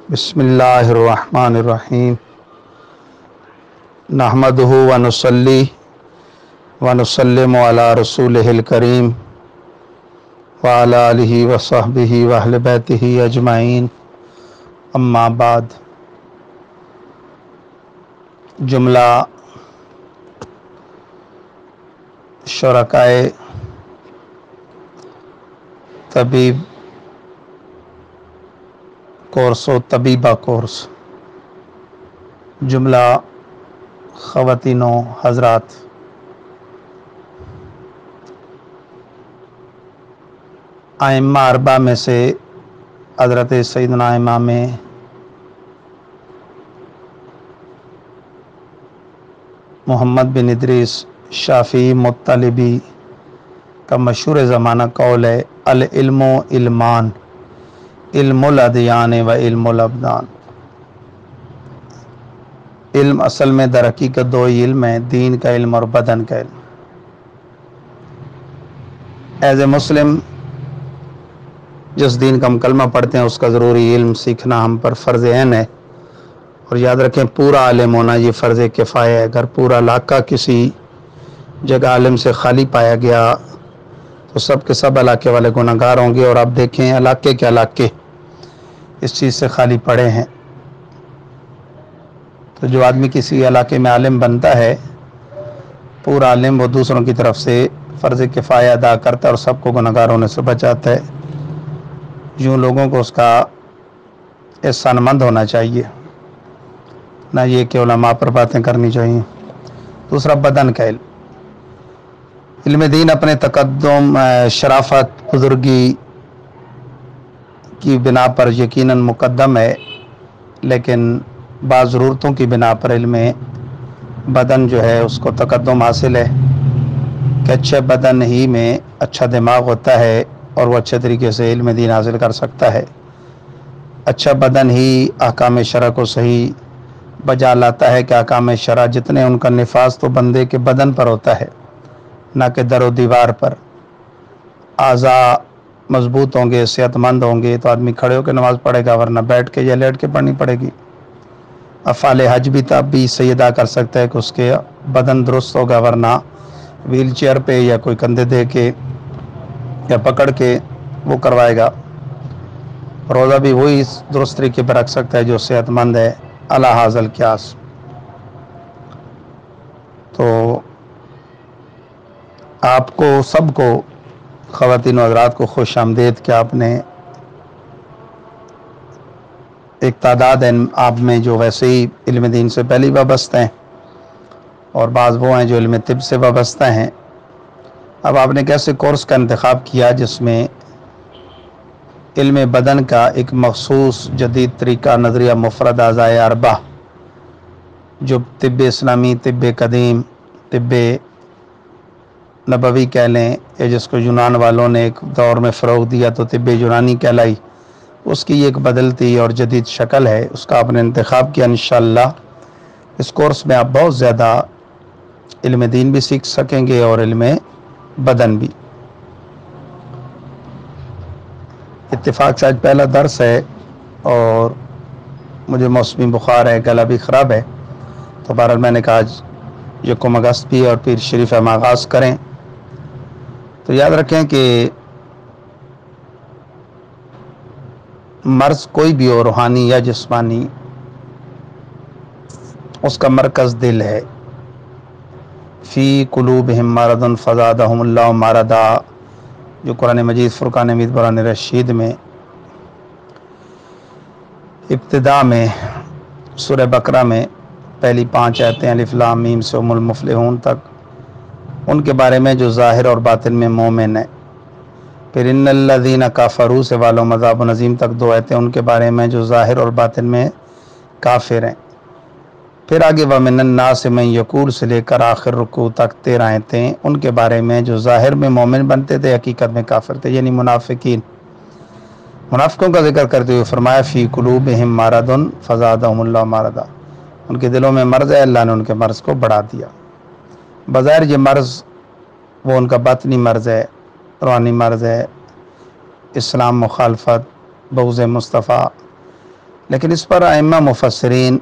بسم اللہ الرحمن الرحیم نحمدہ ونصلی ونسلم علی رسولہ الکریم وعلی آلہ وصحبہ واہل بیتہ اجمعین اما بعد۔ جملہ شرکائے طبیب کورس و طبیبہ کورس، جملہ خواتین و حضرات، ائمہ اربعہ میں سے حضرت سیدنا امام محمد بن ادریس شافعی مطلبی کا مشہور زمانہ قول ہے: العلم علمان، علم الادیان و علم الابدان۔ علم اصل میں در حقیقت دو علم ہیں، دین کا علم اور بدن کا علم۔ ایز اے مسلم جس دین کا ہم کلمہ پڑھتے ہیں اس کا ضروری علم سیکھنا ہم پر فرض عین ہے، اور یاد رکھیں پورا عالم ہونا یہ فرض کفایہ ہے۔ اگر پورا علاقہ کسی جگہ عالم سے خالی پایا گیا تو سب کے سب علاقے والے گناہگار ہوں گے، اور آپ دیکھیں علاقے کے علاقے اس چیز سے خالی پڑے ہیں۔ تو جو آدمی کسی علاقے میں عالم بنتا ہے، پورا عالم، وہ دوسروں کی طرف سے فرض کفایہ ادا کرتا ہے اور سب کو گناہگار ہونے سے بچاتا ہے۔ یوں لوگوں کو اس کا احسان مند ہونا چاہیے، نہ یہ کہ علماء پر باتیں کرنی چاہیے۔ دوسرا بدن کا علم۔ علم دین اپنے تقدم، شرافت، بزرگی کی بنا پر یقیناً مقدم ہے، لیکن بعض ضرورتوں کی بنا پر علم بدن جو ہے اس کو تقدم حاصل ہے کہ اچھے بدن ہی میں اچھا دماغ ہوتا ہے اور وہ اچھے طریقے سے علم دین حاصل کر سکتا ہے۔ اچھا بدن ہی احکام شرع کو صحیح بجا لاتا ہے کہ احکام شرع جتنے ان کا نفاذ تو بندے کے بدن پر ہوتا ہے، نہ کہ در و دیوار پر۔ اعضاء مضبوط ہوں گے، صحت مند ہوں گے تو آدمی کھڑے ہو کے نماز پڑھے گا، ورنہ بیٹھ کے یا لیٹ کے پڑھنی پڑے گی۔ افعال حج بھی تب بھی صحیح ادا کر سکتا ہے کہ اس کے بدن درست ہوگا، ورنہ ویل چیئر پہ یا کوئی کندھے دے کے یا پکڑ کے وہ کروائے گا۔ روزہ بھی وہی درست طریقے پر رکھ سکتا ہے جو صحت مند ہے، اعلی حاصل قیاس۔ تو آپ کو سب کو، خواتین و حضرات کو خوش آمدید کہ آپ نے ایک تعداد ہے آپ میں جو ویسے ہی علم دین سے پہلی وابستہ ہیں، اور بعض وہ ہیں جو علم طب سے وابستہ ہیں۔ اب آپ نے کیسے کورس کا انتخاب کیا جس میں علم بدن کا ایک مخصوص جدید طریقہ، نظریہ مفرد اعضاء اربعہ، جو طب اسلامی، طب قدیم، طب نبوی کہہ لیں، یا جس کو یونان والوں نے ایک دور میں فروغ دیا تو طب یونانی کہلائی، اس کی ایک بدلتی اور جدید شکل ہے، اس کا آپ نے انتخاب کیا۔ انشاءاللہ اس کورس میں آپ بہت زیادہ علم دین بھی سیکھ سکیں گے اور علم بدن بھی۔ اتفاق سے آج پہلا درس ہے اور مجھے موسمی بخار ہے، گلا بھی خراب ہے، تو بہرحال میں نے کہا آج 1 اگست بھی اور پیر شریف ہم آغاز کریں۔ تو یاد رکھیں کہ مرض کوئی بھی ہو، روحانی یا جسمانی، اس کا مرکز دل ہے۔ فی قلوبہم مرض فزادہم اللہ مرضا، جو قرآن مجید فرقان حمید قرآن رشید میں ابتدا میں سورہ بقرہ میں پہلی 5 آیتیں الف لام میم سے ام المفلحون تک، ان کے بارے میں جو ظاہر اور باطن میں مومن ہے۔ پھر ان الذین کفروا سے والو عذاب عظیم تک 2 آیتیں ان کے بارے میں جو ظاہر اور باطن میں کافر ہیں۔ پھر آگے وَمِنَ النَّاسِ مَن یقول سے لے کر آخر رکوع تک 13 آیتیں ان کے بارے میں جو ظاہر میں مومن بنتے تھے، حقیقت میں کافر تھے، یعنی منافقین۔ منافقوں کا ذکر کرتے ہوئے فرمایا فی قلوبہم مرض فزادہم اللہ مرضا، ان کے دلوں میں مرض ہے، اللہ نے ان کے مرض کو بڑھا دیا۔ بظاہر یہ مرض وہ ان کا باطنی مرض ہے، روحانی مرض ہے، اسلام مخالفت، بغض مصطفیٰ، لیکن اس پر ائمہ مفسرین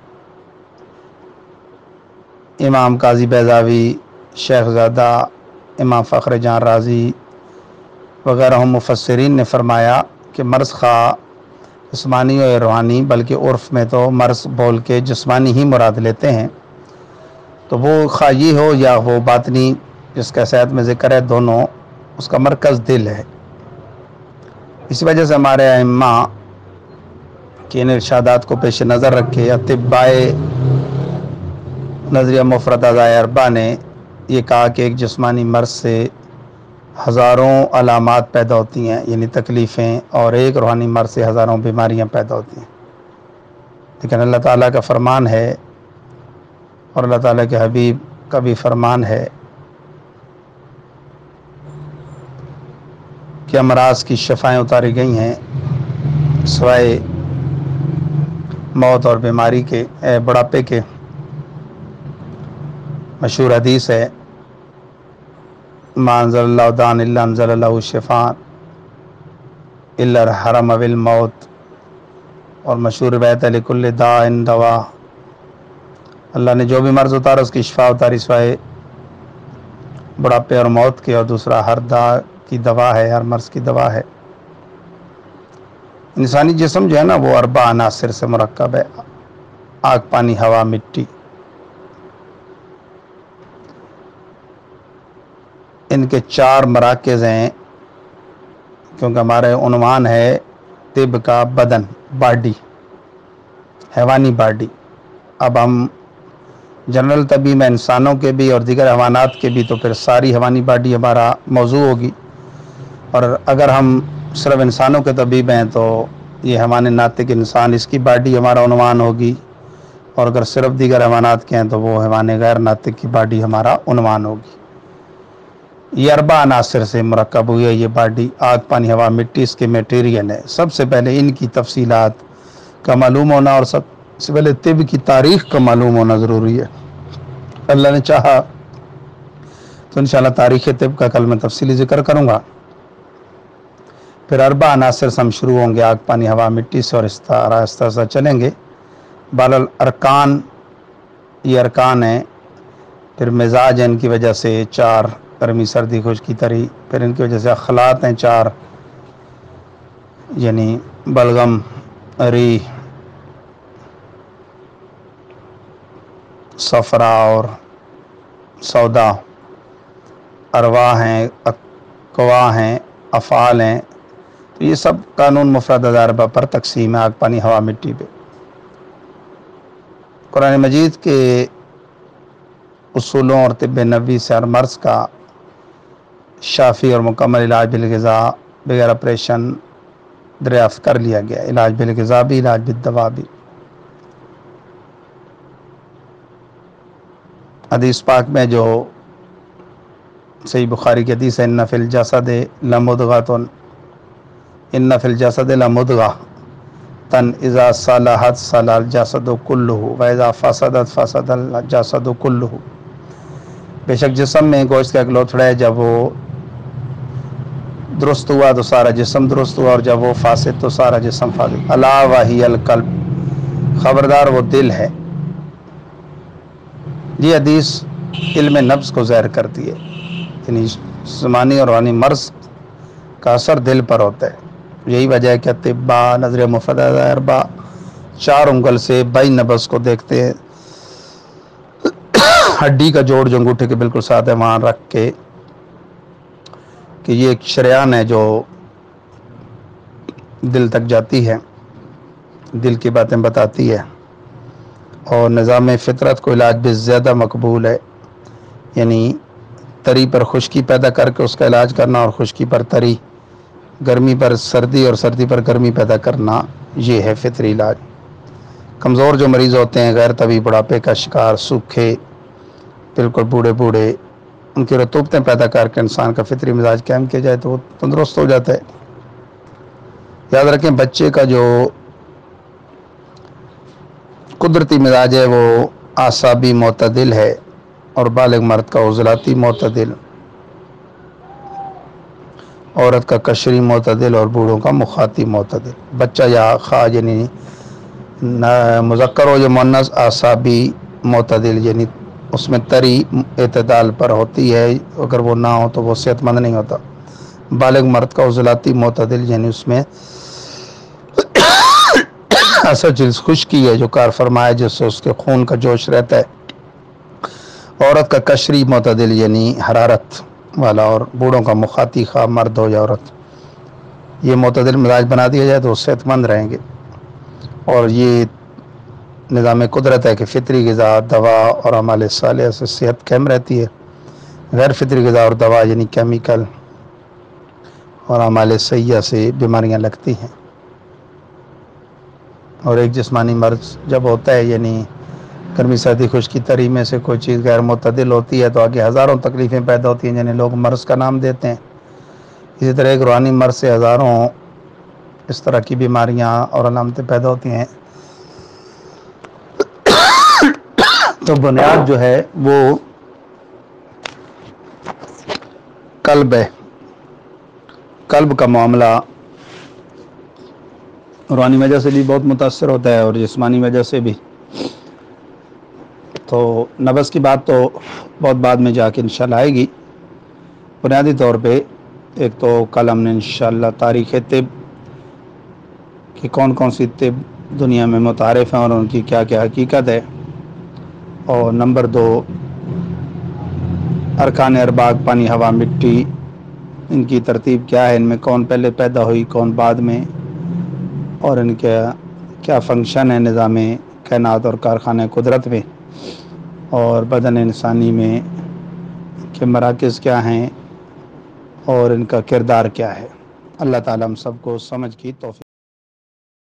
امام قاضی بیضاوی، شیخ زادہ، امام فخر جان رازی وغیرہ مفسرین نے فرمایا کہ مرض خواہ جسمانی و روحانی، بلکہ عرف میں تو مرض بول کے جسمانی ہی مراد لیتے ہیں، تو وہ خواہ یہ ہو یا وہ باطنی جس کا صحت میں ذکر ہے، دونوں اس کا مرکز دل ہے۔ اس وجہ سے ہمارے ائمہ کے ان ارشادات کو پیش نظر رکھے اطباء نظریہ مفرد اعضاء اربعہ نے یہ کہا کہ ایک جسمانی مرض سے ہزاروں علامات پیدا ہوتی ہیں، یعنی تکلیفیں، اور ایک روحانی مرض سے ہزاروں بیماریاں پیدا ہوتی ہیں۔ لیکن اللہ تعالیٰ کا فرمان ہے اور اللہ تعالیٰ کے حبیب کا بھی فرمان ہے کہ امراض کی شفائیں اتاری گئی ہیں سوائے موت اور بیماری کے، بڑھاپے کے۔ مشہور حدیث ہے ما انزل اللہ دان الا انزل اللہ شفاء الا الحرم بالموت، اور مشہور روایت ہے لکل داء دوا، اللہ نے جو بھی مرض اتارا اس کی شفا اتاری سوائے بڑھاپے اور موت کے، اور دوسرا ہر داء کی دوا ہے، ہر مرض کی دوا ہے۔ انسانی جسم جو ہے نا وہ اربع عناصر سے مرکب ہے، آگ، پانی، ہوا، مٹی۔ ان کے 4 مراکز ہیں، کیونکہ ہمارے عنوان ہے طب کا بدن، باڈی، حیوانی باڈی۔ اب ہم جنرل طبی میں انسانوں کے بھی اور دیگر حیوانات کے بھی، تو پھر ساری حیوانی باڈی ہمارا موضوع ہوگی، اور اگر ہم صرف انسانوں کے طبیب ہیں تو یہ حیوان ناطق انسان، اس کی باڈی ہمارا عنوان ہوگی، اور اگر صرف دیگر حیوانات کے ہیں تو وہ حیوان غیر ناطق کی باڈی ہمارا عنوان ہوگی۔ یہ اربع عناصر سے مرکب ہوئی ہے یہ باڈی، آگ، پانی، ہوا، مٹی اس کے میٹیریل ہے۔ سب سے پہلے ان کی تفصیلات کا معلوم ہونا اور سب سے پہلے طب کی تاریخ کا معلوم ہونا ضروری ہے۔ اللہ نے چاہا تو انشاءاللہ تاریخ طب کا کل میں تفصیلی ذکر کروں گا۔ پھر اربع عناصر سے ہم شروع ہوں گے، آگ، پانی، ہوا، مٹی سے، اور آہستہ آہستہ چلیں گے۔ بہرحال ارکان، یہ ارکان ہیں۔ پھر مزاج ہیں ان کی وجہ سے 4، گرمی، سردی، خشکی، تری۔ پھر ان کی وجہ سے اخلاط ہیں 4، یعنی بلغم، ریح، صفرا اور سودا۔ ارواح ہیں، اقوا ہیں، افعال ہیں۔ تو یہ سب قانون مفرد اعضاء اربعہ پر تقسیم ہے، آگ، پانی، ہوا، مٹی پہ۔ قرآن مجید کے اصولوں اور طب نبوی سے ہر مرض کا شافی اور مکمل علاج بالغذاء بغیر آپریشن دریافت کر لیا گیا، علاج بالغذاء بھی، علاج بالدوا بھی۔ حدیث پاک میں جو صحیح بخاری کی حدیث ہے، ان فی الجسد لمضغۃ، ان فی الجسد لمضغۃ اذا صلحت صلح الجسد کلہ واذا فسدت فسد الجسد کلہ۔ بے شک جسم میں گوشت کا ایک لوتھڑا ہے، جب وہ درست ہوا تو سارا جسم درست ہوا، اور جب وہ فاسد تو سارا جسم فاسد۔ الا وہی القلب، خبردار وہ دل ہے۔ یہ حدیث علم نفس کو ظاہر کرتی ہے، یعنی جسمانی اور روحانی مرض کا اثر دل پر ہوتا ہے۔ یہی وجہ ہے کہ اطباء نظریہ مفرد اعضاء اربعہ 4 انگل سے بائی نبض کو دیکھتے ہیں، ہڈی کا جوڑ جو انگوٹھے کے بالکل ساتھ ہے وہاں رکھ کے، کہ یہ ایک شریان ہے جو دل تک جاتی ہے، دل کی باتیں بتاتی ہے، اور نظام فطرت کو علاج بھی زیادہ مقبول ہے، یعنی تری پر خشکی پیدا کر کے اس کا علاج کرنا، اور خشکی پر تری، گرمی پر سردی اور سردی پر گرمی پیدا کرنا، یہ ہے فطری علاج۔ کمزور جو مریض ہوتے ہیں، غیر طبی، بڑھاپے کا شکار، سوکھے، بالکل بوڑھے بوڑھے، ان کی رطوبتیں پیدا کر کے انسان کا فطری مزاج قائم کیا جائے تو وہ تندرست ہو جاتا ہے۔ یاد رکھیں بچے کا جو قدرتی مزاج ہے وہ اعصابی معتدل ہے، اور بالغ مرد کا عضلاتی معتدل، عورت کا قشری معتدل، اور بوڑھوں کا مخاطی معتدل۔ بچہ یا خواہ یعنی مذکر ہو یا مؤنث اعصابی معتدل، یعنی اس میں تری اعتدال پر ہوتی ہے، اگر وہ نہ ہو تو وہ صحت مند نہیں ہوتا۔ بالغ مرد کا عضلاتی معتدل، یعنی اس میں ایسا جلد خشکی ہے جو کار فرما ہے، جس سے اس کے خون کا جوش رہتا ہے۔ عورت کا قشری معتدل، یعنی حرارت والا، اور بوڑھوں کا مخاطی، خواہ مرد ہو یا عورت، یہ معتدل مزاج بنا دیا جائے تو وہ صحت مند رہیں گے۔ اور یہ نظام قدرت ہے کہ فطری غذا، دوا اور اعمال صالحہ سے صحت قائم رہتی ہے، غیر فطری غذا اور دوا یعنی کیمیکل اور اعمال سیئہ سے بیماریاں لگتی ہیں۔ اور ایک جسمانی مرض جب ہوتا ہے، یعنی گرمی سردی خشکی تری میں سے کوئی چیز غیر معتدل ہوتی ہے تو آگے ہزاروں تکلیفیں پیدا ہوتی ہیں جنہیں لوگ مرض کا نام دیتے ہیں۔ اسی طرح ایک روحانی مرض سے ہزاروں اس طرح کی بیماریاں اور علامتیں پیدا ہوتی ہیں۔ تو بنیاد جو ہے وہ قلب ہے۔ قلب کا معاملہ روحانی وجہ سے بھی بہت متاثر ہوتا ہے اور جسمانی وجہ سے بھی۔ تو نفس کی بات تو بہت بعد میں جا کے انشاءاللہ آئے گی۔ بنیادی طور پہ ایک تو کل ہم نے انشاءاللہ تاریخ طب کہ کون سی طب دنیا میں متعارف ہیں اور ان کی کیا کیا حقیقت ہے، اور نمبر 2 ارکان ارباق، پانی، ہوا، مٹی، ان کی ترتیب کیا ہے، ان میں کون پہلے پیدا ہوئی کون بعد میں، اور ان کا کیا فنکشن ہے نظام کائنات اور کارخانہ قدرت میں، اور بدن انسانی میں کے مراکز کیا ہیں اور ان کا کردار کیا ہے۔ اللہ تعالیٰ ہم سب کو سمجھ کی توفیق